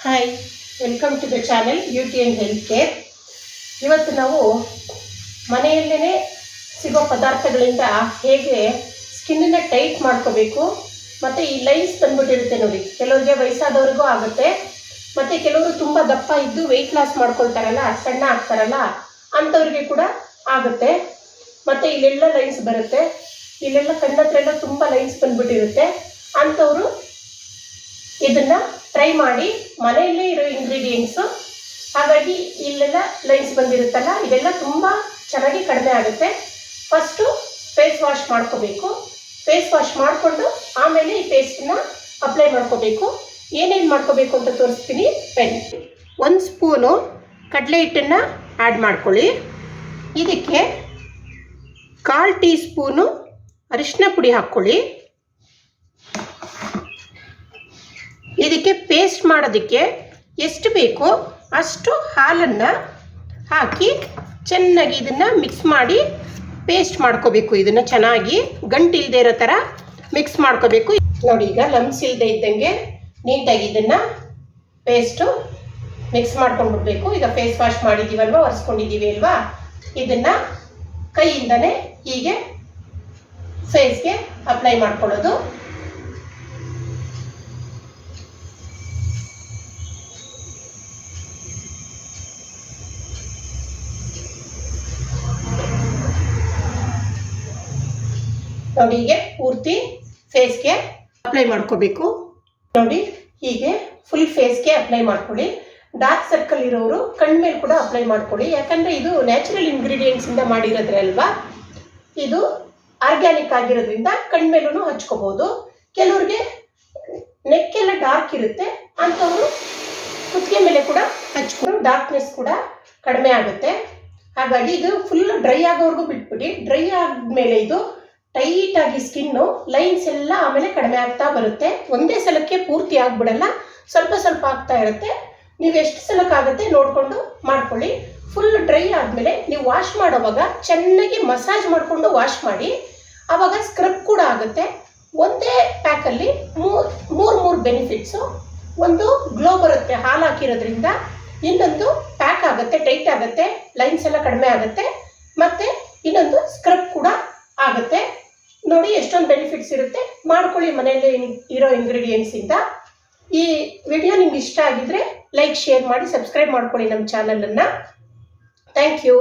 Hi, welcome to the channel beauty and health care. ಇವತ್ತು ನಾವು ಮನೆಯಲ್ಲೇ ಸಿಗೋ ಪದಾರ್ಥಗಳಿಂದ ಹೇಗೆ ಸ್ಕಿನ್ನನ್ನು ಟೈಟ್ ಮಾಡ್ಕೋಬೇಕು, ಮತ್ತು ಈ ಲೈನ್ಸ್ ಬಂದ್ಬಿಟ್ಟಿರುತ್ತೆ ನೋಡಿ, ಕೆಲವರಿಗೆ ವಯಸ್ಸಾದವ್ರಿಗೂ ಆಗುತ್ತೆ, ಮತ್ತು ಕೆಲವರು ತುಂಬ ದಪ್ಪ ಇದ್ದು ವೆಯ್ಟ್ ಲಾಸ್ ಮಾಡ್ಕೊಳ್ತಾರಲ್ಲ, ಸಣ್ಣ ಆಗ್ತಾರಲ್ಲ ಅಂಥವ್ರಿಗೆ ಕೂಡ ಆಗುತ್ತೆ. ಮತ್ತು ಇಲ್ಲೆಲ್ಲ ಲೈನ್ಸ್ ಬರುತ್ತೆ, ಇಲ್ಲೆಲ್ಲ ಕಣ್ಣತ್ರೆಲ್ಲ ತುಂಬ ಲೈನ್ಸ್ ಬಂದ್ಬಿಟ್ಟಿರುತ್ತೆ. ಅಂಥವರು ಇದನ್ನು ಟ್ರೈ ಮಾಡಿ. ಮನೆಯಲ್ಲೇ ಇರೋ ಇಂಗ್ರೀಡಿಯೆಂಟ್ಸು, ಹಾಗಾಗಿ ಇಲ್ಲೆಲ್ಲ ಲೈನ್ಸ್ ಬಂದಿರುತ್ತಲ್ಲ, ಇದೆಲ್ಲ ತುಂಬ ಚೆನ್ನಾಗಿ ಕಡಿಮೆ ಆಗುತ್ತೆ. ಫಸ್ಟು ಫೇಸ್ ವಾಶ್ ಮಾಡ್ಕೋಬೇಕು. ಫೇಸ್ ವಾಶ್ ಮಾಡಿಕೊಂಡು ಆಮೇಲೆ ಈ ಪೇಸ್ಟನ್ನ ಅಪ್ಲೈ ಮಾಡ್ಕೋಬೇಕು. ಏನೇನು ಮಾಡ್ಕೋಬೇಕು ಅಂತ ತೋರಿಸ್ತೀನಿ ಬನ್ನಿ. 1 ಸ್ಪೂನು ಕಡಲೆ ಹಿಟ್ಟನ್ನು ಆ್ಯಡ್ ಮಾಡ್ಕೊಳ್ಳಿ. ಇದಕ್ಕೆ 1/4 ಟೀ ಸ್ಪೂನು ಅರಿಶಿನ ಪುಡಿ ಹಾಕ್ಕೊಳ್ಳಿ. ಇದಕ್ಕೆ ಪೇಸ್ಟ್ ಮಾಡೋದಕ್ಕೆ ಎಷ್ಟು ಬೇಕೋ ಅಷ್ಟು ಹಾಲನ್ನು ಹಾಕಿ ಚೆನ್ನಾಗಿ ಇದನ್ನು ಮಿಕ್ಸ್ ಮಾಡಿ ಪೇಸ್ಟ್ ಮಾಡ್ಕೋಬೇಕು. ಇದನ್ನು ಚೆನ್ನಾಗಿ ಗಂಟಿಲ್ಲದೆ ಇರೋ ಥರ ಮಿಕ್ಸ್ ಮಾಡ್ಕೋಬೇಕು. ನೋಡಿ, ಈಗ ಲಮ್ಸ್ ಇಲ್ಲದೆ ಇದ್ದಂಗೆ ನೀಟಾಗಿ ಇದನ್ನು ಪೇಸ್ಟು ಮಿಕ್ಸ್ ಮಾಡ್ಕೊಂಡ್ಬಿಡ್ಬೇಕು. ಈಗ ಫೇಸ್ ವಾಶ್ ಮಾಡಿದ್ದೀವಲ್ವ, ಒರೆಸ್ಕೊಂಡಿದ್ದೀವಿ ಅಲ್ವಾ, ಇದನ್ನು ಕೈಯಿಂದನೇ ಹೀಗೆ ಫೇಸ್ಗೆ ಅಪ್ಲೈ ಮಾಡ್ಕೊಳ್ಳೋದು. ನೋಡಿ, ಹೀಗೆ ಪೂರ್ತಿ ಫೇಸ್ಗೆ ಅಪ್ಲೈ ಮಾಡ್ಕೋಬೇಕು. ನೋಡಿ, ಹೀಗೆ ಫುಲ್ ಫೇಸ್ಗೆ ಅಪ್ಲೈ ಮಾಡ್ಕೊಳ್ಳಿ. ಡಾರ್ಕ್ ಸರ್ಕಲ್ ಇರೋರು ಕಣ್ಮೇಲೆ ಕೂಡ ಅಪ್ಲೈ ಮಾಡ್ಕೊಳ್ಳಿ, ಯಾಕಂದರೆ ಇದು ನ್ಯಾಚುರಲ್ ಇಂಗ್ರೀಡಿಯೆಂಟ್ಸಿಂದ ಮಾಡಿರೋದ್ರಲ್ವಾ, ಇದು ಆರ್ಗ್ಯಾನಿಕ್ ಆಗಿರೋದ್ರಿಂದ ಕಣ್ಮೇಲೂ ಹಚ್ಕೋಬೋದು. ಕೆಲವ್ರಿಗೆ ನೆಕ್ಕೆಲ್ಲ ಡಾರ್ಕ್ ಇರುತ್ತೆ, ಅಂಥವರು ಕುತ್ತಿಗೆ ಮೇಲೆ ಕೂಡ ಹಚ್ಕೊಂಡು ಡಾರ್ಕ್ನೆಸ್ ಕೂಡ ಕಡಿಮೆ ಆಗುತ್ತೆ. ಹಾಗಾಗಿ ಇದು ಫುಲ್ ಡ್ರೈ ಆಗೋವರೆಗೂ ಬಿಟ್ಬಿಡಿ. ಡ್ರೈ ಆದಮೇಲೆ ಇದು ಟೈಟಾಗಿ ಸ್ಕಿನ್ನು ಲೈನ್ಸ್ ಎಲ್ಲ ಆಮೇಲೆ ಕಡಿಮೆ ಆಗ್ತಾ ಬರುತ್ತೆ. ಒಂದೇ ಸಲಕ್ಕೆ ಪೂರ್ತಿ ಆಗಿಬಿಡಲ್ಲ, ಸ್ವಲ್ಪ ಸ್ವಲ್ಪ ಆಗ್ತಾ ಇರುತ್ತೆ. ನೀವು ಎಷ್ಟು ಸಲಕ್ಕಾಗುತ್ತೆ ನೋಡಿಕೊಂಡು ಮಾಡ್ಕೊಳ್ಳಿ. ಫುಲ್ ಡ್ರೈ ಆದಮೇಲೆ ನೀವು ವಾಶ್ ಮಾಡೋವಾಗ ಚೆನ್ನಾಗಿ ಮಸಾಜ್ ಮಾಡಿಕೊಂಡು ವಾಶ್ ಮಾಡಿ, ಆವಾಗ ಸ್ಕ್ರಬ್ ಕೂಡ ಆಗುತ್ತೆ. ಒಂದೇ ಪ್ಯಾಕಲ್ಲಿ ಮೂರು ಬೆನಿಫಿಟ್ಸು. ಒಂದು ಗ್ಲೋ ಬರುತ್ತೆ ಹಾಲು ಹಾಕಿರೋದ್ರಿಂದ, ಇನ್ನೊಂದು ಪ್ಯಾಕ್ ಆಗುತ್ತೆ, ಟೈಟ್ ಆಗುತ್ತೆ, ಲೈನ್ಸ್ ಎಲ್ಲ ಕಡಿಮೆ ಆಗುತ್ತೆ, ಮತ್ತು ಇನ್ನೊಂದು ಸ್ಕ್ರಬ್ ಕೂಡ ಆಗುತ್ತೆ. ನೋಡಿ ಎಷ್ಟೊಂದು ಬೆನಿಫಿಟ್ಸ್ ಇರುತ್ತೆ. ಮಾಡ್ಕೊಳ್ಳಿ ಮನೆಯಲ್ಲೇ ಇರೋ ಇಂಗ್ರೀಡಿಯೆಂಟ್ಸಿಂದ. ಈ ವಿಡಿಯೋ ನಿಮ್ಗೆ ಇಷ್ಟ ಆಗಿದ್ರೆ ಲೈಕ್, ಶೇರ್ ಮಾಡಿ, ಸಬ್ಸ್ಕ್ರೈಬ್ ಮಾಡ್ಕೊಳ್ಳಿ ನಮ್ಮ ಚಾನಲನ್ನು. Thank you.